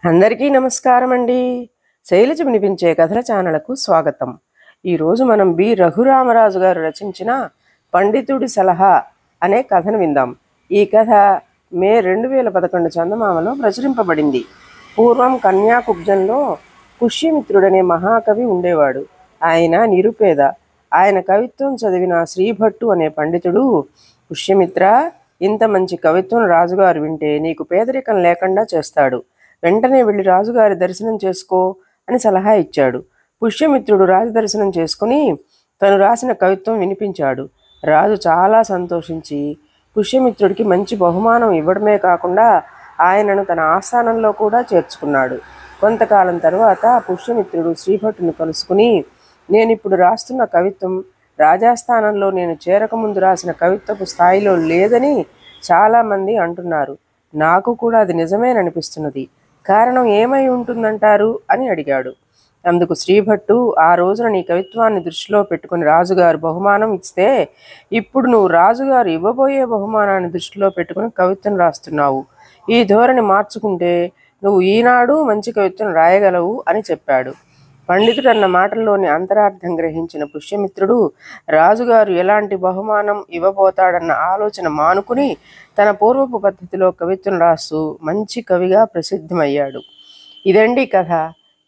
అందరికీ నమస్కారం అండి. శైలజ వినిపించే కథల ఛానల్కు స్వాగతం. ఈరోజు మనం బి రఘురామరాజు గారు రచించిన పండితుడి సలహా అనే కథను విందాం. ఈ కథ మే 2011 చందమామలో ప్రచురింపబడింది. పూర్వం కన్యాకుబ్జంలో పుష్యమిత్రుడనే మహాకవి ఉండేవాడు. ఆయన నిరుపేద. ఆయన కవిత్వం చదివిన శ్రీభట్టు అనే పండితుడు, పుష్యమిత్ర, ఇంత మంచి కవిత్వం రాజుగారు వింటే నీకు పేదరికం లేకుండా చేస్తాడు. వెంటనే వెళ్ళి రాజుగారి దర్శనం చేసుకో అని సలహా ఇచ్చాడు. పుష్యమిత్రుడు రాజు దర్శనం చేసుకుని తను రాసిన కవిత్వం వినిపించాడు. రాజు చాలా సంతోషించి పుష్యమిత్రుడికి మంచి బహుమానం ఇవ్వడమే కాకుండా ఆయనను తన ఆస్థానంలో కూడా చేర్చుకున్నాడు. కొంతకాలం తరువాత పుష్యమిత్రుడు శ్రీభట్టును కలుసుకుని, నేనిప్పుడు రాస్తున్న కవిత్వం రాజాస్థానంలో నేను చేరకముందు రాసిన కవిత్వపు స్థాయిలో లేదని చాలామంది అంటున్నారు. నాకు కూడా అది నిజమేననిపిస్తున్నది. కారణం ఏమై ఉంటుందంటారు అని అడిగాడు. అందుకు శ్రీభట్టు, ఆ రోజున నీ కవిత్వాన్ని దృష్టిలో పెట్టుకుని రాజుగారు బహుమానం ఇస్తే, ఇప్పుడు నువ్వు రాజుగారు ఇవ్వబోయే బహుమానాన్ని దృష్టిలో పెట్టుకుని కవిత్వం రాస్తున్నావు. ఈ ధోరణి మార్చుకుంటే నువ్వు ఈనాడు మంచి కవిత్వం రాయగలవు అని చెప్పాడు. పండితుడు అన్న మాటల్లోని అంతరార్థం గ్రహించిన పుష్యమిత్రుడు రాజుగారు ఎలాంటి బహుమానం ఇవ్వబోతాడన్న ఆలోచన మానుకుని తన పూర్వపు పద్ధతిలో కవిత్వం రాస్తూ మంచి కవిగా ప్రసిద్ధమయ్యాడు. ఇదండి కథ.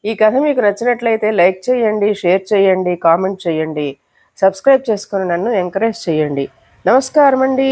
ఈ కథ మీకు నచ్చినట్లయితే లైక్ చేయండి, షేర్ చేయండి, కామెంట్ చేయండి, సబ్స్క్రైబ్ చేసుకొని నన్ను ఎంకరేజ్ చేయండి. నమస్కారం అండి.